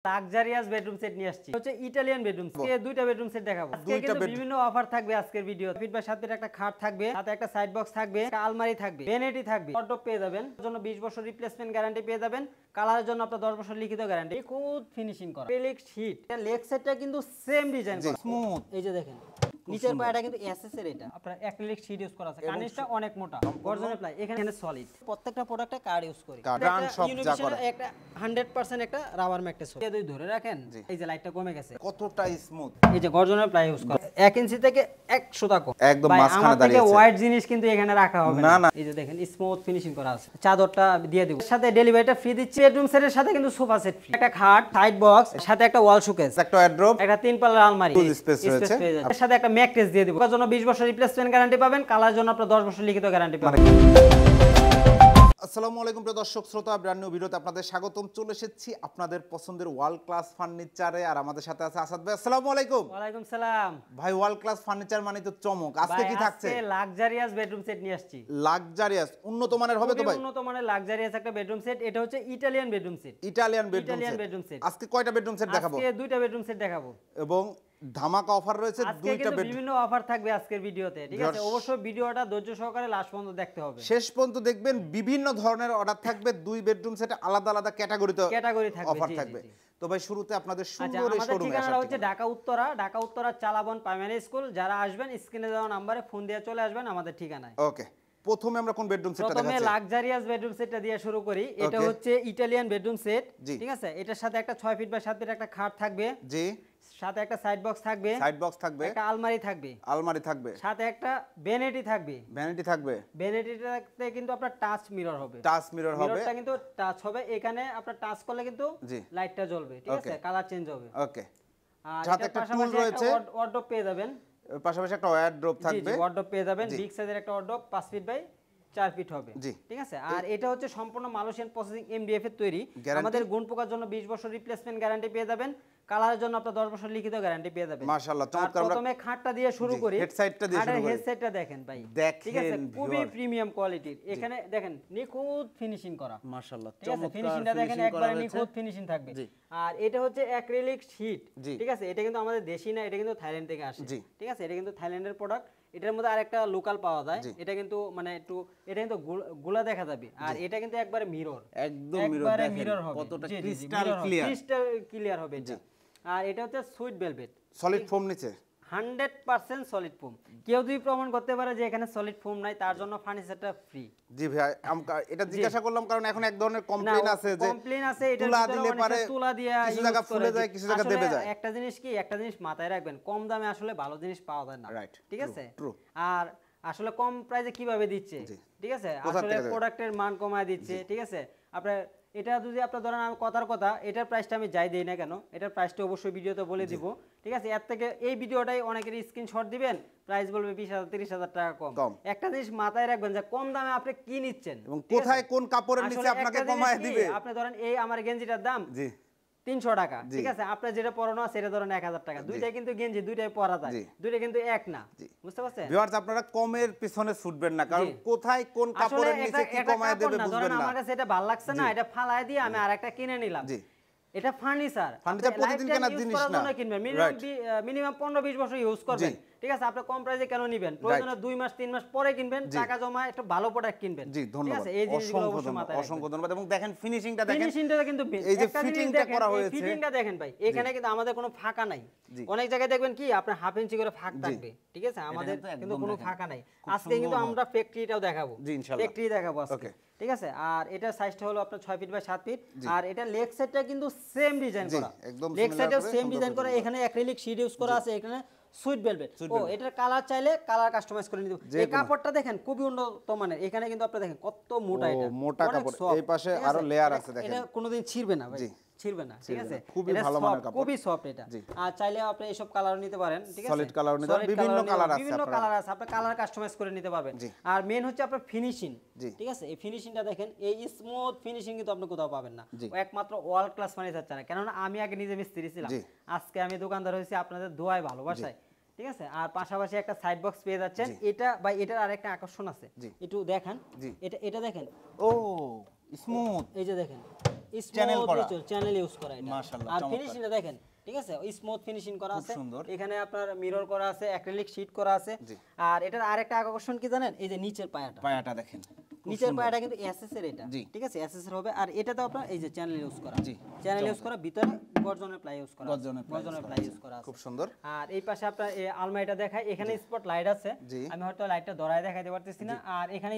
Luxurious bedroom set নিয়ে আসছি হচ্ছে ইতালিয়ান বেডরুম সেট দুইটা বেডরুম সেট দেখাবো আজকে কিন্তু বিভিন্ন অফার থাকবে আজকের ভিডিও ফিট বাই 7 ফিট একটা খাট থাকবে সাথে একটা সাইড বক্স থাকবে একটা আলমারি থাকবে ভ্যানিটি থাকবে ওয়ার্ডরোব পেয়ে যাবেন এর জন্য 20 বছর রিপ্লেসমেন্ট গ্যারান্টি পেয়ে যাবেন কালারের জন্য আপনার 10 বছর লিখিত গ্যারান্টি খুব ফিনিশিং করা এক্রিলিক শীট লেগ সেটটা কিন্তু সেম ডিজাইন করা স্মুথ এই যে দেখেন নিচের পায়াটা কিন্তু এসএস এর এটা আপনার অ্যাক্রিলিক শীট ইউজ করা আছে কার্নিশটা অনেক মোটা গর্জন প্লাই এখানে সলিড প্রত্যেকটা প্রোডাক্টে কার্ড ইউজ করি গান সব যা করে একটা 100% একটা রাবার ম্যাট্রেস হয় যদি ধরে রাখেন এই যে লাইটটা কমে গেছে কতটা স্মুথ এই যে গর্জনের প্লাই ইউজ করা 1 ইঞ্চি থেকে 1 সুতা কম একদম মাঝখানে দাঁড়িয়ে আছে ওয়াইড জিনিস কিন্তু এখানে রাখা হবে না এই যে দেখেন স্মুথ ফিনিশিং করা আছে চাদরটা দিয়ে দেব সাথে ডেলিভারিটা ফ্রি দিচ্ছি বেডরুম সেটের সাথে কিন্তু সোফা সেট ফ্রি একটা খাট সাইড বক্স সাথে একটা ওয়াল শোকেস একটা ওয়ার্ডরোব একটা 3 পাল্লার আলমারি স্পেস রয়েছে এর সাথে একটা ম্যাট্রেস দিয়ে দেব এর জন্য 20 বছর রিপ্লেসমেন্ট গ্যারান্টি পাবেন কালার জন্য আপনারা 10 বছর লিখিত গ্যারান্টি পাবেন আসসালামু আলাইকুম প্রিয় দর্শক শ্রোতা ব্র্যান্ড নিউ ভিডিওতে আপনাদের স্বাগতম চলে এসেছি আপনাদের পছন্দের ওয়ার্ল্ড ক্লাস ফার্নিচারে আর আমাদের সাথে আছে আসাদ ভাই আসসালামু আলাইকুম ওয়া আলাইকুম সালাম ভাই ওয়ার্ল্ড ক্লাস ফার্নিচার মানে তো চমক আজকে কি থাকছে আজকে লাক্সারিয়াস বেডরুম সেট নিয়ে আসছি লাক্সারিয়াস উন্নত মানের হবে তো ভাই উন্নত মানের লাক্সারিয়াস একটা বেডরুম সেট এটা হচ্ছে Italian bedroom set Italian bedroom set আজকে কয়টা বেডরুম সেট দেখাবো আজকে দুইটা বেডরুম সেট দেখাবো এবং ধামাকা অফার রয়েছে দুইটা বেড বিভিন্ন অফার থাকবে আজকের ভিডিওতে ঠিক আছে অবশ্যই ভিডিওটা ধৈর্য সহকারে লাস্ট পর্যন্ত দেখতে হবে শেষ পর্যন্ত দেখবেন বিভিন্ন ধরনের অর্ডার থাকবে দুই বেডরুম সেটে আলাদা আলাদা ক্যাটাগরি থাকবে অফার থাকবে তো ভাই শুরুতে আপনাদের সুন্দর এই শোরুমে ঠিকানা হচ্ছে ঢাকা উত্তরা চালাবন প্রাইমারি স্কুল যারা আসবেন স্ক্রিনে দেওয়া নম্বরে ফোন দিয়ে চলে আসবেন আমাদের ঠিকানায় ওকে প্রথমে আমরা কোন বেডরুম সেটটা দেখাচ্ছি প্রথমে লাক্সারিয়াস বেডরুম সেটটা দিয়ে শুরু করি এটা হচ্ছে ইতালিয়ান বেডরুম সেট ঠিক আছে এটার সাথে একটা 6 ফিট বাই 7 ফিট একটা খাট থাকবে জি সাথে একটা সাইড বক্স থাকবে একটা আলমারি থাকবে সাথে একটা ভ্যানিটি থাকবে ভ্যানিটিটাতে কিন্তু আপনার টাচ মিরর হবে মিররটা কিন্তু টাচ হবে এখানে আপনার টাচ করলে কিন্তু লাইটটা জ্বলবে ঠিক আছে কালার চেঞ্জ হবে ওকে আর সাথে একটা টুল রয়েছে ওয়ার্ডরোব পেয়ে যাবেন পাশাপাশি একটা ওয়ার্ডরোব থাকবে জি ওয়ার্ডরোব পেয়ে যাবেন বিগ সাইজের একটা ওয়ার্ডরোব 5 ফিট বাই 4 ফিট হবে ঠিক আছে আর এটা হচ্ছে সম্পূর্ণ মালয়েশিয়ান প্রসেসিং এমডিএফ এর তৈরি আমাদের গুণ পোকার জন্য 20 বছর রিপ্লেসমেন্ট গ্যারান্টি পেয়ে যাবেন কালারের জন্য আপনারা 10 বছর লিখিত গ্যারান্টি পেয়ে যাবেন মাশাআল্লাহ চমৎকার আমরা প্রথমে খাটটা দিয়ে শুরু করি হেড সাইডটা দিয়ে শুরু করি হেড সাইডটা দেখেন ভাই ঠিক আছে খুবই প্রিমিয়াম কোয়ালিটির এখানে দেখেন নিখুঁত ফিনিশিং করা মাশাআল্লাহ চমৎকার ফিনিশিংটা দেখেন একবারে নিখুঁত ফিনিশিং থাকবে আর এটা হচ্ছে অ্যাক্রিলিক শীট ঠিক আছে এটা কিন্তু আমাদের দেশি না এটা কিন্তু থাইল্যান্ড থেকে আসে ঠিক আছে এটা কিন্তু থাইল্যান্ডের প্রোডাক্ট এটার মধ্যে আরেকটা লোকাল পাওয়া যায় এটা কিন্তু মানে একটু এটা কিন্তু গোলা দেখা যাবে আর এটা কিন্তু একবারে মিরর একদম মিরর হবে কতটা ক্রিস্টাল ক্লিয়ার হবে এটা আর এটা হচ্ছে সুইট ভেলভেট সলিড ফোম নিচে 100% সলিড ফোম কেউ যদি প্রমাণ করতে পারে যে এখানে সলিড ফোম নাই তার জন্য ফার্নিচারটা ফ্রি জি ভাই এটা জিজ্ঞাসা করলাম কারণ এখন এক ধরনের কমপ্লেইন আছে যে এটা তুলা দিলে পারে তুলা দিয়া কিছু জায়গা ফুলে যায় কিছু জায়গা দেবে যায় একটা জিনিস মাথায় রাখবেন কম দামে আসলে ভালো জিনিস পাওয়া যায় না ঠিক আছে আর আসলে কম প্রাইসে কিভাবে দিচ্ছে ঠিক আছে আসলে প্রোডাক্টের মান কমায় দিচ্ছে ঠিক আছে আপনার এটা যদি আপনারা ধরেন আমি কথা এটার প্রাইসটা আমি যাই দেই না কেন এটার প্রাইসটা অবশ্যই ভিডিওতে বলে দিব ঠিক আছে এর থেকে এই ভিডিওটাই অনেকের স্ক্রিনশট দিবেন প্রাইস বলবে 20000 30000 টাকা কম একটা জিনিস মাথায় রাখবেন যে কম দামে আপনি কি নিচ্ছেন এবং কোথায় কোন কাপড়ের নিচে আপনাকে কমায় দিবে আপনি ধরেন এই আমার গেঞ্জিটার দাম 300 টাকা ঠিক আছে আপনার যেটা পরানো আছে সেটা ধরেন 1000 টাকা দুইটাই কিন্তু গেঞ্জি দুইটাই পরা যায় দুইটা কিন্তু এক না বুঝতে পারছেন ভিউয়ার্স আপনারা কমের পিছনে ছুটবেন না কারণ কোথায় কোন কাপড়ের নিচে কি কমায় দেবে বুঝবেন না আমার কাছে এটা ভালো লাগছে না এটা ফালায় দিয়ে আমি আরেকটা কিনে নিলাম এটা ফার্নিচার প্রতিদিন কেনার জিনিস না মিনিমাম 15-20 বছর ইউজ করবেন ঠিক আছে আপনি কম প্রাইসে কেন নেবেন প্রয়োজনে 2 মাস 3 মাস পরে কিনবেন টাকা জমা একটা ভালো প্রোডাক্ট কিনবেন জি ধন্যবাদ এই জিনিসগুলো অবশ্যই মাথায় রাখবেন অসংখ্য ধন্যবাদ এবং দেখেন ফিনিশিংটা কিন্তু এই যে ফিটিংটা করা হয়েছে ফিটিংটা দেখেন ভাই এখানে কিন্তু আমাদের কোনো ফাঁকা নাই অনেক জায়গায় দেখবেন কি আপনার হাফ ইঞ্চি করে ফাঁক থাকবে ঠিক আছে আমাদের কিন্তু কোনো ফাঁকা নাই আজকে কিন্তু আমরা ফ্যাক্টরিটাও দেখাবো জি ইনশাআল্লাহ ফ্যাক্টরি দেখাবো আজকে ঠিক আছে আর এটা সাইজটা হলো আপনার 6 ফিট বাই 7 ফিট আর এটা লেগ সাইডটা কিন্তু সেম ডিজাইন করা লেগ সাইডেও সেম ডিজাইন করা এখানে অ্যাক্রিলিক শীট ইউজ করা আছে এখানে সুইট ভেলভেট এটার কালার চাইলে কালার কাস্টমাইজ করে নিতে এই কাপড়টা দেখেন খুবই উন্নত মানের এখানে কিন্তু আপনারা দেখেন কত মোটা এটা মোটা কাপড় এই পাশে আরো লেয়ার আছে দেখেন এটা কোনোদিন ছিড়বে না ভাই ছিড়বে না ঠিক আছে খুবই ভালো মানের কাপড় খুবই সফট এটা আর চাইলে আপনি এইসব কালার নিতে পারেন ঠিক আছে সলিড কালার নিতে পারেন বিভিন্ন কালার আছে আপনি কালার কাস্টমাইজ করে নিতে পারবেন আর মেইন হচ্ছে আপনার ফিনিশিং ঠিক আছে এই ফিনিশিংটা দেখেন এই স্মুথ ফিনিশিং কিন্তু আপনি কোথাও পাবেন না একমাত্র ওয়ার্ল্ড ক্লাস ফার্নিচার ছাড়া কেননা আমি আগে নিজে মিস্ত্রি ছিলাম আজকে আমি দোকানদার হইছি আপনাদের দোয়ায় ভালোবাসায় ঠিক আছে আর পাশাপাশি একটা সাইড বক্স পেয়ে যাচ্ছেন এটা বা এটার আরেকটা আকর্ষণ আছে একটু দেখেন এটা দেখেন ও স্মুথ এই যে দেখেন চ্যানেল করা, চ্যানেল ইউজ করা এটা। মাশাআল্লাহ, আর চমৎকার। ফিনিশিংটা দেখেন, ঠিক আছে, স্মুথ ফিনিশিং করা খুব আছে। সুন্দর। এখানে আপনার মিরর করা আছে, অ্যাক্রিলিক শীট করা আছে। জি। আর এটার আরেকটা আকর্ষণ কি জানেন, এই যে নিচের পায়াটা, পায়াটা দেখেন, খুব নিচের সুন্দর। পায়াটা কিন্তু এসএস এর এটা, জি। ঠিক আছে, এসএস এর হবে। আর এটা তো আপনার এই যে চ্যানেল ইউজ করা, জি, চ্যানেল ইউজ করা, ভিতরে গর্জনের প্লাই ইউজ করা, গর্জনের ply ইউজ করা আছে। খুব সুন্দর। আর এই পাশে আপনার এই আলমারিটা দেখায়, এখানে স্পট লাইট আছে, জি। আমি হয়তো লাইটটা ধরায় দেখাইতে পারতেছি না। আর এখানে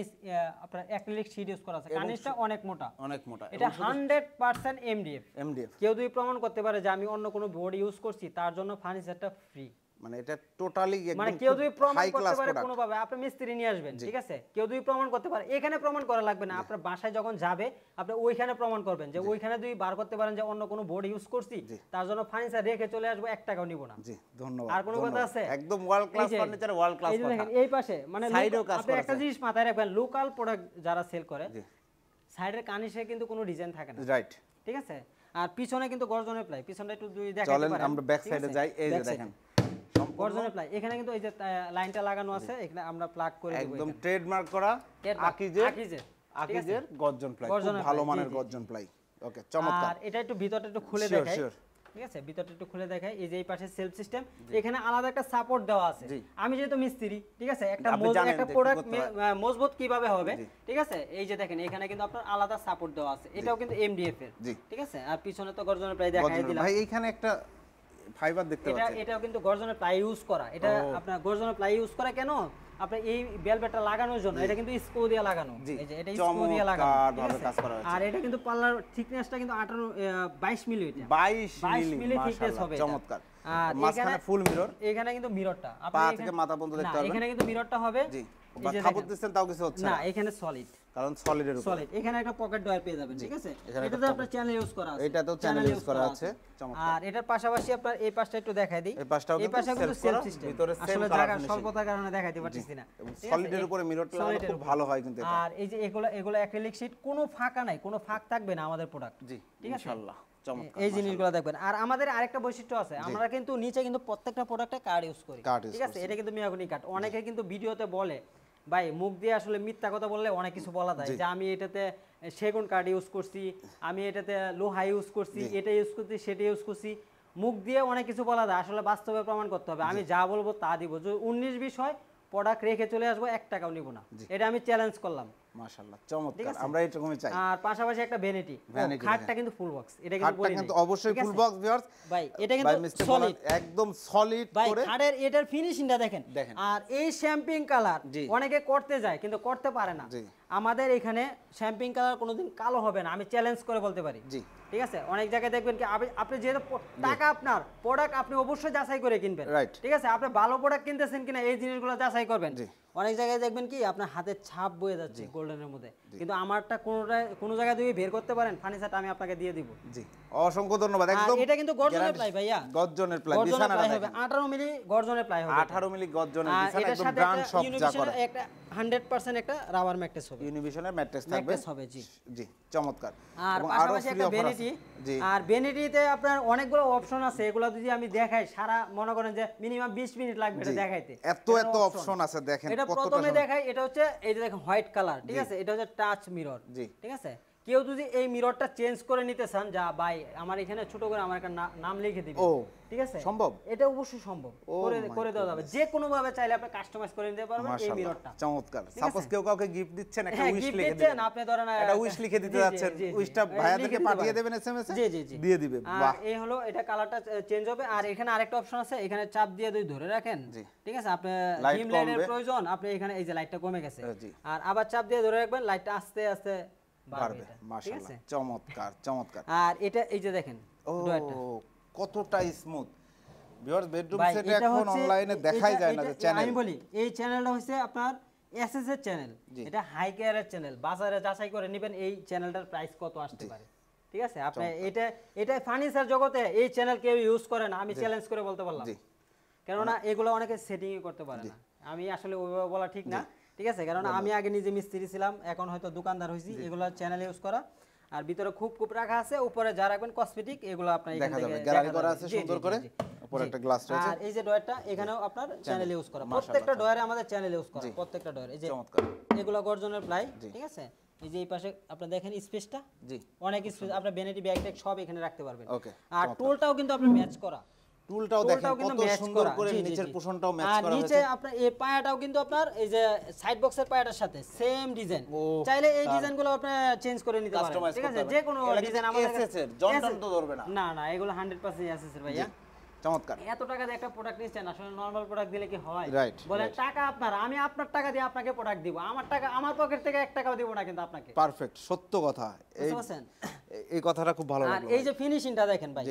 আপনার অ্যাক্রিলিক শীট ইউজ করা আছে, কার্নিশটা অনেক মোটা, অনেক মোটা, এটা 100% এমডিএফ। এমডিএফ। কেউ যদি প্রমাণ করতে পারে যে আমি অন্য কোনো বোর্ড ইউজ করছি, তার জন্য ফার্নিচারটা ফ্রি। মানে এটা টোটালি মানে কেউ যদি প্রমাণ করতে পারে কোনোভাবে, আপনি মিস্ত্রি নিয়ে আসবেন, ঠিক আছে, কেউ যদি প্রমাণ করতে পারে, এখানে প্রমাণ করা লাগবে না, আপনার বাসায় যখন যাবে আপনি ওইখানে প্রমাণ করবেন যে ওইখানে যদি বার করতে পারেন যে অন্য কোনো বোর্ড ইউজ করছি, তার জন্য ফার্নিচার রেখে চলে আসবো, 1 টাকাও নিব না। জি, ধন্যবাদ। আর কোনো কথা আছে? একদম world class furniture, world class কথা। দেখেন এই পাশে মানে সাইডেও কাজ আপনি করা একটা আছে। জিনিস মাথায় রাখবেন, লোকাল প্রোডাক্ট যারা সেল করে, জি, সাইডের কার্নিশে কিন্তু কোনো ডিজাইন থাকে না, রাইট। ঠিক আছে। আর পিছনে কিন্তু গর্জনের প্লাই, পিছনটা একটু দুই দেখাতে চলেন পারেন, আমরা ব্যাক ঠিক সাইডে আছে? যাই। এই যে Back side দেখেন গর্জনের প্লাই, এখানে কিন্তু এই যে লাইনটা লাগানো আছে, এখানে আমরা প্লাগ করে দেব, একদম ট্রেডমার্ক করা আকিজের গর্জন প্লাই, খুব ভালো মানের গর্জন প্লাই। ওকে, চমৎকার। আর এটা একটু ভিতরটা একটু খুলে Sure, দেখাই, sure. ঠিক আছে, ভিতরটা একটু খুলে দেখাই। এই যে এই পাশে সেলফ সিস্টেম, এখানে আলাদা একটা সাপোর্ট দেওয়া আছে। আমি যেহেতু মিস্ত্রি, ঠিক আছে, একটা প্রোডাক্ট মজবুত কিভাবে হবে, ঠিক আছে, এই যে দেখেন এখানে কিন্তু আপনার আলাদা সাপোর্ট দেওয়া আছে, এটাও কিন্তু এমডিএফ এর, ঠিক আছে। আর পিছনে তো গর্জনের প্লাই দেখাই দিলাম ভাই, এইখানে একটা ফাইবার দেখতে পাচ্ছেন, এটাও কিন্তু গর্জনের প্লাই ইউজ করা। এটা আপনার গর্জনের প্লাই ইউজ করা কেন, আপনার এই ভেলভেটটা লাগানোর জন্য। এটা কিন্তু স্ক্রু দিয়ে লাগানো, এই যে এটা স্ক্রু দিয়ে লাগানো, ঠিক আছে। আর এটা কিন্তু পাল্লার থিকনেসটা কিন্তু 22 মিলি, এটা 22 মিলি থিকনেস হবে, চমৎকার। আর মাঝখানে ফুল মিরর, এখানে কিন্তু মিররটা পা থেকে মাথা পর্যন্ত দেখতে পারবেন। এখানে কিন্তু মিররটা হবে, জি, খাপড় দিচ্ছেন তাও কিছু হচ্ছে না, এখানে সলিড, কারণ সলিডের উপর। সলিড। এখানে একটা পকেট ডয়ার পেয়ে যাবেন, ঠিক আছে। এটাতে আপনার চ্যানেল ইউজ করা আছে, এটাতেও চ্যানেল ইউজ করা আছে, চমৎকার। আর এটার পাশাপাশি আপনার এই পাশটা একটু দেখাই দিই, এই পাশটাও এই পাশে কিন্তু সেলফ সিস্টেম, ভিতরে সেম আসলে কালার জায়গা ফিনিশিং, স্বল্পতার কারণে দেখাইতে পারতেছি না। সলিডের উপরে মিররটা লাগানো খুব ভালো হয় কিন্তু এটা। আর এই যে এগুলো অ্যাক্রিলিক শীট, কোনো ফাঁকা নাই, কোনো ফাঁক থাকবে না আমাদের প্রোডাক্ট, জি, ঠিক আছে, ইনশাআল্লাহ, চমৎকার। এই জিনিসগুলো দেখবেন। আর আমাদের আরেকটা বৈশিষ্ট্য আছে, আমরা কিন্তু নিচে কিন্তু প্রত্যেকটা প্রোডাক্টে কার্ড ইউজ করি, ঠিক আছে। এটা কিন্তু মিয়াগনি কার্ড। অনেকে কিন্তু ভিডিওতে বলে, ভাই মুখ দিয়ে আসলে মিথ্যা কথা বললে অনেক কিছু বলা যায়, যে আমি এটাতে সেগুন কার্ড ইউজ করছি, আমি এটাতে লোহা ইউজ করছি, এটা ইউজ করছি, সেটা ইউজ করছি। মুখ দিয়ে অনেক কিছু বলা যায়, আসলে বাস্তবে প্রমাণ করতে হবে। আমি যা বলবো তা দিব, যদি 19 বিষয় প্রোডাক্ট রেখে চলে আসবো, 1 টাকাও নিব না, এটা আমি চ্যালেঞ্জ করলাম। মাশাআল্লাহ, চমৎকার, আমরা এরকমই চাই। আর পাশাপাশি একটা ভ্যানিটি, খাটটা কিন্তু ফুল বক্স, এটা কিন্তু বলি কিন্তু অবশ্যই ফুল বক্স ভিউয়ার্স ভাই, এটা কিন্তু সলিড, একদম সলিড করে। খাটের এটার ফিনিশিংটা দেখেন। আর এই শ্যাম্পিং কালার অনেকে করতে যায় কিন্তু করতে পারে না। আমাদের এখানে শ্যাম্পিং কালার কোনোদিন কালো হবে না, আমি চ্যালেঞ্জ করে বলতে পারি, ঠিক আছে। অনেক জায়গায় দেখবেন কি আপনি যেহেতু টাকা আপনার, প্রোডাক্ট আপনি অবশ্যই যাচাই করে কিনবেন, ঠিক আছে। আপনি ভালো প্রোডাক্ট কিনতেছেন কিনা এই জিনিসগুলো যাচাই করবেন। অনেক জায়গায় দেখবেন কি আপনার হাতের ছাপ বয়ে যাচ্ছে গোল্ডেনের মধ্যে, কিন্তু আমারটা কোনো জায়গায় যদি বের করতে পারেন, ফার্নিচারটা আমি আপনাকে দিয়ে দিব। জি, অসংখ্য ধন্যবাদ। একদম এটা কিন্তু গর্জনের প্লাই ভাইয়া, গর্জনের প্লাই, বিছানা হবে 18 মিলি গর্জনের প্লাই হবে, 18 মিলি গর্জনের বিছানা, এটার একদম সাথে ব্র্যান্ড সব যা করে একটা 100% একটা রাবার ম্যাট্রেস হবে, ইউনিভিশনের ম্যাট্রেস থাকবে, জি জি, চমৎকার। আর পাশাপাশি একটা ভ্যানিটি, আর ভ্যানিটিতে আপনার অনেকগুলো অপশন আছে, এগুলো যদি আমি দেখাই সারা মনে করেন যে মিনিমাম 20 মিনিট লাগবে এটা দেখাইতে, এত অপশন আছে। দেখেন এটা প্রথমে দেখাই, এটা হচ্ছে এই যে দেখেন হোয়াইট কালার, ঠিক আছে, এটা হচ্ছে টাচ মিরর, ঠিক আছে। কেউ যদি এই মিররটা চেঞ্জ করে নিতে চান, যা ভাই আমার এখানে ছোট করে আমার একটা নাম লিখে দিবেন, ঠিক আছে, সম্ভব, এটা অবশ্যই সম্ভব, করে দেওয়া যাবে, যে কোনো ভাবে চাইলে আপনি কাস্টমাইজ করে নিতে পারবেন এই মিররটা। চমৎকার। সাপোজ কেউ কাউকে গিফট দিচ্ছেন, একটা উইশ লিখে দিবেন, আপনি ধরেন একটা উইশ লিখে দিতে যাচ্ছেন, উইশটা ভাইয়াদেরকে পাঠিয়ে দেবেন এসএমএস এ, দিয়ে দিবে। বাহ, এই হলো, এটা কালারটা চেঞ্জ হবে। আর এখানে আরেকটা অপশন আছে, এখানে চাপ দিয়ে যদি ধরে রাখেন, ঠিক আছে, আপনি ডিম লাইটের প্রয়োজন, আপনি এখানে এই যে লাইটটা কমে গেছে, আর আবার চাপ দিয়ে ধরে রাখবেন, লাইটটা আস্তে আস্তে বাড়বে, মাশাআল্লাহ, চমৎকার, চমৎকার। আর এটা এই যে দেখেন কতটা স্মুথ। ভিউয়ার্স, বেডরুম সেট এখন অনলাইনে দেখাই যায় না যে চ্যানেল। আমি বলি এই চ্যানেলটা হচ্ছে আপনার এসএস এর চ্যানেল, এটা হাই কেয়ারের চ্যানেল, বাজারে যাচাই করে নেবেন এই চ্যানেলটার প্রাইস কত আসতে পারে, ঠিক আছে। আপনি এটা ফার্নিচার জগতে এই চ্যানেল কেউ ইউজ করে না, আমি চ্যালেঞ্জ করে বলতে পারলাম, কেননা এগুলো অনেকে সেটিং করতে পারে না। আমি আসলে ওইভাবে বলা ঠিক না, ঠিক আছে, কারণ আমি আগে নিজে মিস্ত্রি ছিলাম, এখন হয়তো দোকানদার হইছি। এগুলো চ্যানেল ইউজ করা, আর ভিতরে খুব রাখা আছে, উপরে যা রাখবেন কসমেটিক, এগুলো আপনার এখান থেকে গ্যালারি করা আছে সুন্দর করে, উপরে একটা গ্লাস রয়েছে। আর এই যে ডয়ারটা, এখানেও আপনার চ্যানেল ইউজ করা, প্রত্যেকটা ডয়ারে আমাদের চ্যানেল ইউজ করা, প্রত্যেকটা ডয়ারে এই যে চমৎকার, এগুলো গর্জনের প্লাই, ঠিক আছে। এই যে এই পাশে আপনি দেখেন স্পেসটা, জি অনেক স্পেস, আপনার ভ্যানিটি ব্যাগ ট্যাগ সব এখানে রাখতে পারবেন। ওকে, আর টোলটাও কিন্তু আপনি ম্যাচ করা, টুলটাও দেখেন কত সুন্দর করে নিচের পোরশনটাও ম্যাচ করা হয়েছে। আর নিচে আপনার এই পায়াটাও কিন্তু আপনার এই যে সাইড বক্সের পায়াটার সাথে সেম ডিজাইন, চাইলে এই ডিজাইনগুলো আপনি চেঞ্জ করে নিতে পারেন, ঠিক আছে? যে কোনো ডিজাইন আমাদের কাছে জনটন তো ধরবে না, না না, এগুলো 100% এসএসএর ভাইয়া। চমৎকার। এত টাকা দিয়ে একটা প্রোডাক্ট নিচ্ছেন, আসলে নরমাল প্রোডাক্ট দিলে কি হয়? রাইট, বলেন টাকা আপনার, আমি আপনার টাকা দিয়ে আপনাকে প্রোডাক্ট দিব, আমার টাকা আমার পকেট থেকে 1 টাকাও দিব না কিন্তু আপনাকে। পারফেক্ট, সত্য কথা। এই কথাটা খুব ভালো লাগলো। আর এই যে ফিনিশিংটা দেখেন ভাই,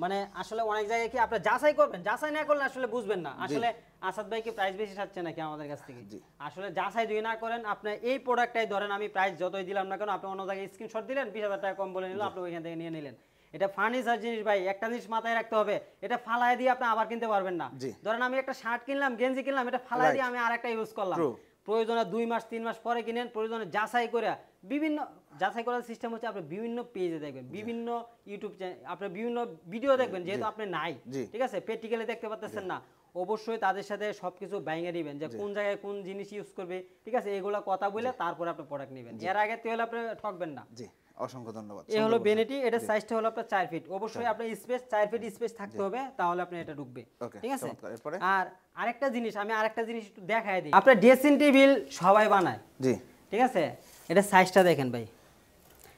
মানে আসলে অনেক জায়গায় কি আপনি যাচাই করবেন, যাচাই না করলে আসলে বুঝবেন না আসলে আসাদ ভাই কি প্রাইস বেশি চাচ্ছে নাকি আমাদের কাছ থেকে। আসলে যাচাই যদি না করেন, আপনি এই প্রোডাক্টটাই ধরেন, আমি প্রাইস যতই দিলাম না কেন, আপনি অন্য জায়গায় স্ক্রিনশট দিলেন, 20,000 টাকা কম বলে নিল, আপনি ওইখান থেকে নিয়ে নিলেন। এটা ফার্নিচার জিনিস ভাই, একটা জিনিস মাথায় রাখতে হবে, এটা ফালায় দিয়ে আপনি আবার কিনতে পারবেন না। ধরেন আমি একটা শার্ট কিনলাম, গেঞ্জি কিনলাম, এটা ফালায় দিয়ে আমি আরেকটা ইউজ করলাম, প্রয়োজনে 2 মাস 3 মাস পরে কিনেন, প্রয়োজনে যাচাই করে, বিভিন্ন যাচাই করার সিস্টেম হচ্ছে আপনি বিভিন্ন পেজে দেখবেন, বিভিন্ন ইউটিউব চ্যানেল, আপনি বিভিন্ন ভিডিও দেখবেন, যেহেতু আপনি নাই, ঠিক আছে, প্র্যাকটিক্যালি দেখতে পাচ্ছেন না, অবশ্যই তাদের সাথে সবকিছু বাইঙে দিবেন যে কোন জায়গায় কোন জিনিস ইউজ করবে, ঠিক আছে, এগুলা কথা বলে তারপরে আপনি প্রোডাক্ট নেবেন, এর আগে তো হলে আপনি ঠকবেন না। জি, অসংখ্য ধন্যবাদ। এই হলো বেনেটি, এটা সাইজটা হলো আপনার 4 ফিট, অবশ্যই আপনার স্পেস 4 ফিট স্পেস থাকতে হবে, তাহলে আপনি এটা ঢুকবে, ঠিক আছে। আর আরেকটা জিনিস, আমি আরেকটা জিনিস একটু দেখায় দিই, আপনার ড্রেসিং টেবিল সবাই বানায়, জি, ঠিক আছে, এটা সাইজটা দেখেন ভাই,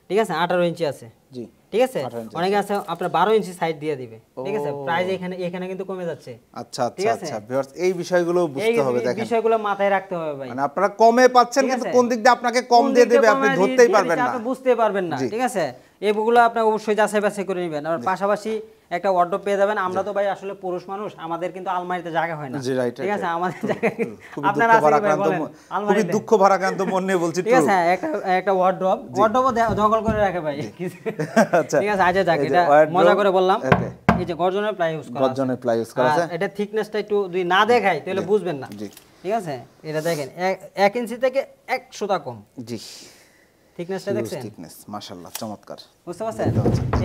ঠিক আছে, 18 ইঞ্চি আছে, জি, ঠিক আছে, অনেকে আছে আপনার 12 ইঞ্চি সাইজ দিয়ে দিবে, ঠিক আছে, প্রাইস এখানে কিন্তু কমে যাচ্ছে। আচ্ছা আচ্ছা আচ্ছা, ভিউয়ার্স এই বিষয়গুলো বুঝতে হবে, দেখেন এই বিষয়গুলো মাথায় রাখতে হবে ভাই, মানে আপনারা কমে পাচ্ছেন কিন্তু কোন দিক দিয়ে আপনাকে কম দিয়ে দেবে আপনি ধরতেই পারবেন না, আপনি বুঝতে পারবেন না, ঠিক আছে, এইগুলো আপনি অবশ্যই যাচাই বাছাই করে নেবেন। আর পাশাপাশি একটা ওয়ার্ডরোব পেয়ে যাবেন। আমরা তো ভাই আসলে পুরুষ মানুষ, আমাদের কিন্তু আলমারিতে জায়গা হয় না, ঠিক আছে, আমাদের জায়গা আপনারা আছে ভাই বলেন, খুবই দুঃখ ভারাক্রান্ত মন নিয়ে বলছি, ঠিক আছে, একটা ওয়ার্ডরোবও দখল করে রাখে ভাই, আচ্ছা, ঠিক আছে, আজ যাক, এটা মজা করে বললাম। এই যে গর্জনের প্লাই ইউজ করা, গর্জনের প্লাই ইউজ করা আছে, এটা থিকনেসটা একটু যদি না দেখাই তাহলে বুঝবেন না, ঠিক আছে, এটা দেখেন 1 ইঞ্চি থেকে 1 সুতা কম, জি, থিকনেসটা দেখছেন, থিকনেস মাশাআল্লাহ চমৎকার, বুঝতে পারছেন?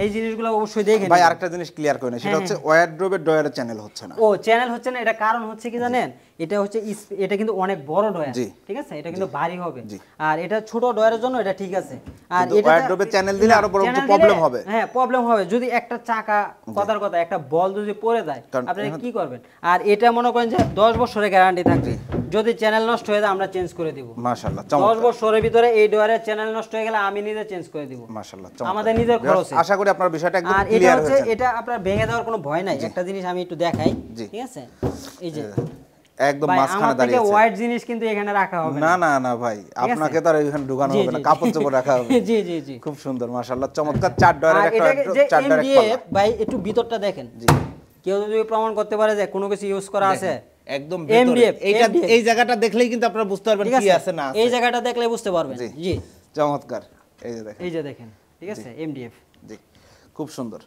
এই জিনিসগুলো অবশ্যই দেখেন ভাই। আরেকটা জিনিস ক্লিয়ার করে নেই, সেটা হচ্ছে ওয়ার্ডরোবের ডয়ারের চ্যানেল হচ্ছে না। ও চ্যানেল হচ্ছে না, এটা কারণ হচ্ছে কি জানেন, এটা হচ্ছে এটা কিন্তু অনেক বড় ডয়ার, ঠিক আছে, এটা কিন্তু ভারী হবে, আর এটা ছোট ডয়ারের জন্য এটা ঠিক আছে, আর এটা ওয়ার্ডরোবের চ্যানেল দিলে আরো বড় প্রবলেম হবে, হ্যাঁ প্রবলেম হবে, যদি একটা চাকা কথার কথা একটা বল যদি পড়ে যায় আপনি কি করবেন? আর এটা মনে করেন যে 10 বছরের গ্যারান্টি থাকবে, যদি চ্যানেল নষ্ট হয়ে যায় আমরা চেঞ্জ করে দিব, মাশাআল্লাহ চমৎকার। 10 বছরের ভিতরে এই ডয়ারের চ্যানেল নষ্ট হয়ে গেলে আমি নিজে চেঞ্জ করে দিব, মাশাআল্লাহ চমৎকার, আমাদের নিজের খরচে। আশা করি আপনার বিষয়টা একদম ক্লিয়ার হয়েছে। আর এটা আপনার ভেঙে দেওয়ার কোনো ভয় নাই। একটা জিনিস আমি একটু দেখাই, ঠিক আছে, এই যে একদম মাঝখানে দাঁড়িয়ে আছে, হোয়াইট জিনিস কিন্তু এখানে রাখা হবে না, না না ভাই, আপনাকে তো আর এখানে ঢোকানো হবে না, কাপড় চোপড় রাখা হবে, জি জি জি, খুব সুন্দর মাশাআল্লাহ চমৎকার। 4 ডয়ারের একটা 4 ডয়ারের MDF ভাই, একটু ভিতরটা দেখেন, জি, কেউ যদি প্রমাণ করতে পারে যে কোনো কিছু ইউজ করা আছে একদম ভিতরে, এইটা এই জায়গাটা দেখলেই কিন্তু আপনারা বুঝতে পারবেন কি আছে না আছে, এই জায়গাটা দেখলে বুঝতে পারবেন, জি চমৎকার। এই যে দেখেন, এই যে দেখেন, ঠিক আছে, MDF, জি খুব সুন্দর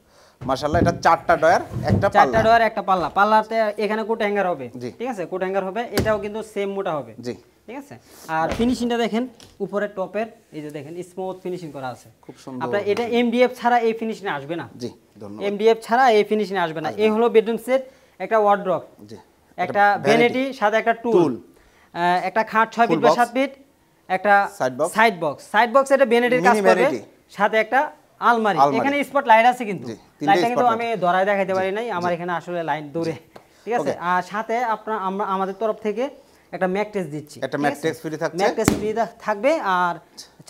মাশাআল্লাহ। এটা 4টা ডয়ার একটা পাল্লা, 4টা ডয়ার একটা পাল্লা, পাল্লাতে এখানে কোট হ্যাঙ্গার হবে, ঠিক আছে, কোট হ্যাঙ্গার হবে, এটাও কিন্তু সেম মোটা হবে, জি ঠিক আছে। আর ফিনিশিংটা দেখেন, উপরে টপের এই যে দেখেন স্মুথ ফিনিশিং করা আছে, খুব সুন্দর। আপনারা এটা MDF ছাড়া এই ফিনিশিং আসবে না, জি ধন্যবাদ, MDF ছাড়া এই ফিনিশিং আসবে না। এই হলো বেডরুম সেট, একটা ওয়ার্ডরোব, জি, একটা ভ্যানিটি, সাথে একটা টুল, একটা খাট 6 ফিট বাই 7 ফিট, একটা সাইড বক্স এটা ভ্যানিটির কাজ করবে, সাথে একটা আলমারি, এখানে স্পট লাইট আছে, কিন্তু লাইটটা কিন্তু আমি ধরায় দেখাইতে পারি নাই, আমার এখানে আসলে লাইন দূরে, ঠিক আছে। আর সাথে আপনারা আমাদের তরফ থেকে একটা ম্যাট্রেস দিচ্ছি, একটা ম্যাট্রেস ফ্রি থাকছে, ম্যাট্রেস ফ্রি থাকবে, আর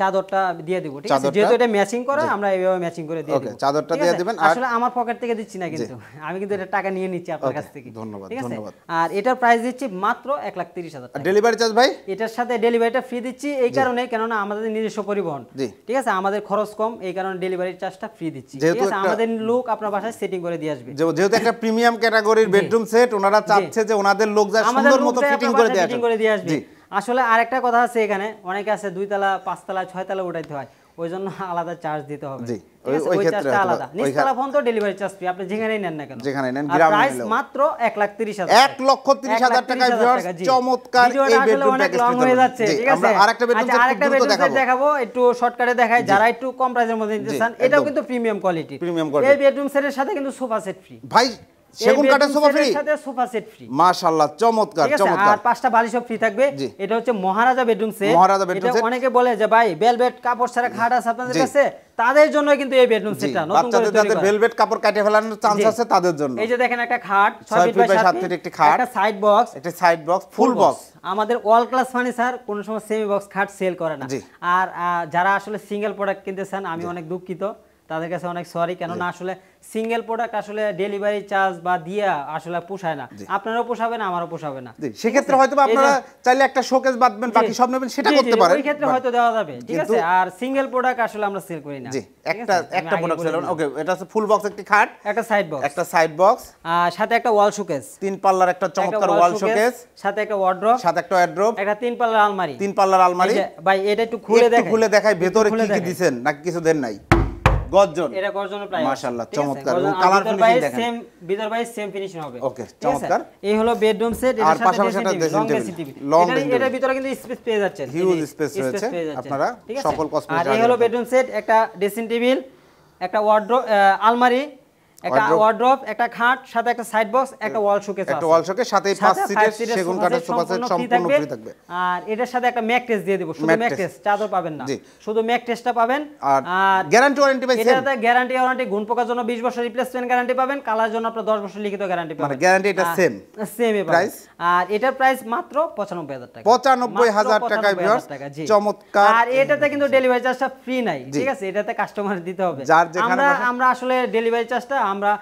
চাদরটা দিয়ে দিব, ঠিক আছে, যেহেতু এটা ম্যাচিং করা, আমরা এইভাবে ম্যাচিং করে দিয়ে দেব, ওকে চাদরটা দিয়ে দিবেন। আসলে আমার পকেট থেকে দিচ্ছি না, কিন্তু আমি কিন্তু এটা টাকা নিয়ে নিচ্ছি আপনার কাছ থেকে, ধন্যবাদ ধন্যবাদ। আর এটার প্রাইস দিচ্ছি মাত্র 1,30,000 টাকা। ডেলিভারি চার্জ ভাই, এটার সাথে ডেলিভারিটা ফ্রি দিচ্ছি এই কারণে, কেননা আমাদের নিজস্ব পরিবহন, ঠিক আছে, আমাদের খরচ কম, এই কারণে ডেলিভারি চার্জটা ফ্রি দিচ্ছি, ঠিক আছে, আমাদের লোক আপনার বাসায় সেটিং করে দিয়ে আসবে, যেহেতু একটা প্রিমিয়াম ক্যাটাগরির বেডরুম সেট, ওনারা চাচ্ছে যে ওনাদের লোক যা সুন্দর মতো ফিটিং করে দিয়ে আসবে। আসলে আরেকটা কথা আছে, এখানে অনেকে আছে 2 তলা 5 তলা 6 তলা উঠাইতে হয়, ওই জন্য আলাদা চার্জ দিতে হবে, ওই চার্জটা আলাদা, নিচতলা ফোন তো ডেলিভারি চার্জ ফ্রি, আপনি যেখানেই নেন না কেন, যেখানেই নেন, প্রাইস মাত্র 1,30,000 1,30,000 টাকা। ভিউয়ার্স চমৎকার এই বেডরুম প্যাকেজ হয়ে যাচ্ছে, ঠিক আছে। আরেকটা বেডরুম সেট দেখাবো, একটু শর্টকাটে দেখাই, যারা একটু কম প্রাইসের মধ্যে নিতে চান, এটাও কিন্তু প্রিমিয়াম কোয়ালিটি, এই বেডরুম সেটের সাথে কিন্তু সোফা সেট ফ্রি ভাই। সেগুন কাঠের সোফা ফ্রি, সাথে সোফা সেট ফ্রি। মাশাআল্লাহ, চমৎকার চমৎকার। আর 5টা বালিশও ফ্রি থাকবে। এটা হচ্ছে মহারাজা বেডরুম সেট। এটা অনেকে বলে যে ভাই ভেলভেট কাপড় ছাড়া খাট আছে আপনাদের কাছে, তাদের জন্য কিন্তু এই বেডরুম সেটটা নতুন করে তৈরি করা। যাদের ভেলভেট কাপড় কাটে ফেলানোর চান্স আছে তাদের জন্য। এই যে দেখেন একটা খাট 6 ফিট বাই 7 ফিট, একটি খাট, একটা সাইড বক্স, একটা সাইড বক্স, ফুল বক্স। আমাদের অল ক্লাস ফার্নিচার কোন সময় সেমি বক্স খাট সেল করে না। আর যারা আসলে সিঙ্গেল প্রোডাক্ট কিনতে চান, আমি অনেক দুঃখিত, তাদের কাছে অনেক সরি, কেননা আসলে সিঙ্গেল প্রোডাক্ট আসলে ডেলিভারি চার্জ বা দিয়া আসলে পোষায় না। আপনারও পোষাবে না, আমারও পোষাবে না। সেক্ষেত্রে হয়তো আপনারা চাইলে একটা শোকেস বাঁধবেন, বাকি সব নেবেন, সেটা করতে পারেন। ওই ক্ষেত্রে হয়তো দেওয়া যাবে, ঠিক আছে। আর সিঙ্গেল প্রোডাক্ট আসলে আমরা সেল করি না। জি, একটা প্রোডাক্ট সেল। ওকে, এটা আছে ফুল বক্স একটি খাট, একটা সাইড বক্স, একটা সাইড বক্স, আর সাথে একটা ওয়াল শোকেস, 3 পাল্লার একটা চমৎকার ওয়াল শোকেস, সাথে একটা ওয়ার্ড্রপ, সাথে একটা ওয়ার্ড্রপ, একটা 3 পাল্লার আলমারি। 3 পাল্লার আলমারি। ভাই এটা একটু খুলে দেখাই ভেতরে কি কি দিবেন নাকি কিছু দেন নাই। গর্জন, এটা গর্জনের প্রাইস মাশাআল্লাহ, চমৎকার। এবং কালার ফিনিশিং দেখেন, সেম ভিতর বাইরে সেম ফিনিশিং হবে। ওকে, চমৎকার। এই হলো বেডরুম সেট, এর সাথে পাশাপাশি একটা ড্রেসিং টেবিল, এটার ভিতরে কিন্তু স্পেস পেয়ে যাচ্ছেন, হিউজ স্পেস রয়েছে আপনারা সকল কসমেটিক। আর এই হলো বেডরুম সেট, একটা ড্রেসিং টেবিল, একটা ওয়ার্ডরোব, আলমারি, একটা ওয়ার্ডরোব, একটা খাট, সাথে একটা সাইড বক্স, একটা ওয়াল শোকেস আছে। একটা ওয়াল শোকেস সাথে 5 সিটের সেগুন কাঠের সোফা সেট সম্পূর্ণ ফ্রি থাকবে। আর এটার সাথে একটা ম্যাট্রেস দিয়ে দেব, শুধু ম্যাট্রেস, চাদর পাবেন না, শুধু ম্যাট্রেসটা পাবেন। আর গ্যারান্টি ওয়ারেন্টি পাবেন। এটাতে গ্যারান্টি ওয়ারেন্টি, গুণ পোকার জন্য 20 বছর রিপ্লেসমেন্ট গ্যারান্টি পাবেন, কালার জন্য আপনারা 10 বছর লিখিত গ্যারান্টি পাবেন। মানে গ্যারান্টি এটা সেম প্রাইস। আর এটার প্রাইস মাত্র 95,000 টাকা। 95,000 টাকায় ভিউয়ার্স, চমৎকার। আর এটাতে কিন্তু ডেলিভারি চার্জটা ফ্রি নাই, ঠিক আছে, এটাতে কাস্টমার দিতে হবে। আমরা আসলে ডেলিভারি চার্জটা আমরা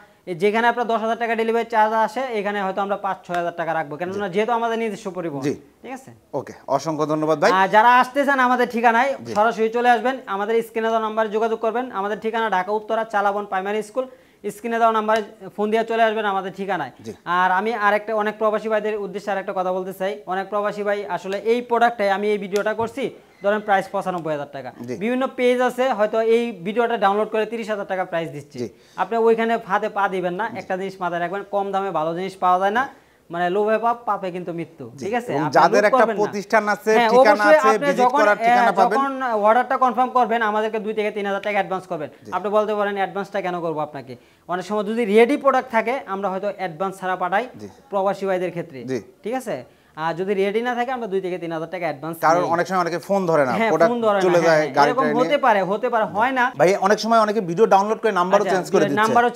যেখানে আপনার 10,000 টাকা ডেলিভারি চার্জ আসে, এখানে হয়তো আমরা 5-6,000 টাকা রাখবো, কেননা যেহেতু আমাদের নিজস্ব পরিবহন। ঠিক আছে, ওকে, অসংখ্য ধন্যবাদ ভাই। আর যারা আসতে চান আমাদের ঠিকানায় সরাসরি চলে আসবেন, আমাদের স্ক্রিনে দেওয়া নাম্বারে যোগাযোগ করবেন। আমাদের ঠিকানা ঢাকা উত্তরা চালাবন প্রাইমারি স্কুল, স্ক্রিনে দেওয়া নাম্বারে ফোন দিয়ে চলে আসবেন আমাদের ঠিকানায়। আর আমি আরেকটা, অনেক প্রবাসী ভাইদের উদ্দেশ্যে আরেকটা কথা বলতে চাই। অনেক প্রবাসী ভাই আসলে এই প্রোডাক্টটাই, আমি এই ভিডিওটা করছি, ধরেন প্রাইস 95,000 টাকা, বিভিন্ন পেজ আছে হয়তো এই ভিডিওটা ডাউনলোড করে 30,000 টাকা প্রাইস দিচ্ছে। আপনি ওইখানে ফাঁদে পা দিবেন না, একটা জিনিস মাথায় রাখবেন, কম দামে ভালো জিনিস পাওয়া যায় না, মানে লোভে পাপ পাপে কিন্তু মৃত্যু, ঠিক আছে। যাদের একটা প্রতিষ্ঠান আছে, ঠিকানা আছে, ভিজিট করার ঠিকানা পাবেন। যখন অর্ডারটা কনফার্ম করবেন, আমাদেরকে 2 থেকে 3,000 টাকা অ্যাডভান্স করবেন। আপনি বলতে পারেন অ্যাডভান্সটা কেন করব আপনাকে, অনেক সময় যদি রেডি প্রোডাক্ট থাকে আমরা হয়তো অ্যাডভান্স ছাড়া পাঠাই প্রবাসী ভাইদের ক্ষেত্রে, ঠিক আছে। আর যদি রেডি না থাকে আমরা 2 থেকে 3,000 টাকা অ্যাডভান্স, কারণ অনেক সময় অনেকে ফোন ধরে না, প্রোডাক্ট চলে যায়, এরকম হতে পারে হয় না ভাই। অনেক সময় অনেকে ভিডিও ডাউনলোড করে নাম্বারও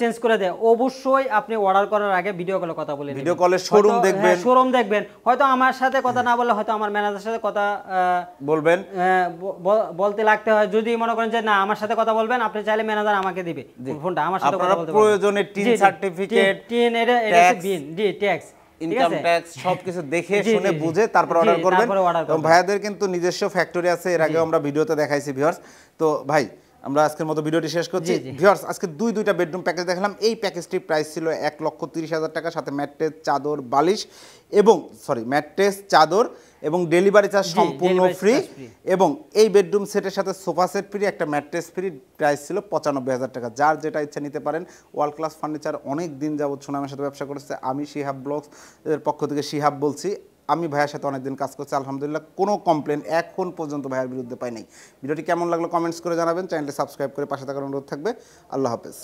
চেঞ্জ করে দেয়। অবশ্যই আপনি অর্ডার করার আগে ভিডিও কলে কথা বলে নেবেন, ভিডিও কলে শোরুম দেখবেন, হয়তো আমার সাথে কথা না বললে হয়তো আমার ম্যানেজারের সাথে কথা বলবেন, বলতে লাগতে হয়। যদি মনে করেন যে না আমার সাথে কথা বলবেন, আপনি চাইলে ম্যানেজার আমাকে দিবে ফোনটা, আমার সাথে কথা বলতে পারবেন। প্রয়োজনে tin certificate, tax, income tax সবকিছু দেখে শুনে বুঝে তারপর অর্ডার করবেন। এবং ভাইয়াদের কিন্তু নিজস্ব ফ্যাক্টরি আছে, এর আগে আমরা ভিডিওতে দেখাইছি ভিউয়ার্স। তো ভাই আমরা আজকের মতো ভিডিওটি শেষ করছি ভিউয়ার্স। আজকে দুইটা বেডরুম প্যাকেজ দেখালাম। এই প্যাকেজটির প্রাইস ছিল 1,30,000 টাকা, সাথে ম্যাট্রেস, চাদর, বালিশ এবং ম্যাট্রেস, চাদর এবং ডেলিভারি চার্জ সম্পূর্ণ ফ্রি। এবং এই বেডরুম সেটের সাথে সোফা সেট ফ্রি, একটা ম্যাট্রেস ফ্রি। প্রাইস ছিল 95,000 টাকা। যার যেটা ইচ্ছা নিতে পারেন। ওয়ার্ল্ড ক্লাস ফার্নিচার অনেক দিন যাবত সুনামের সাথে ব্যবসা করেছে। আমি শিহাব ব্লগস এর পক্ষ থেকে শিহাব বলছি। আমি ভাইয়ের সাথে অনেকদিন কাজ করছি, আলহামদুলিল্লাহ কোনো কমপ্লেন এখন পর্যন্ত ভাইয়ের বিরুদ্ধে পাই নাই। ভিডিওটি কেমন লাগলো কমেন্টস করে জানাবেন, চ্যানেলটি সাবস্ক্রাইব করে পাশে থাকার অনুরোধ থাকবে। আল্লাহ হাফেজ।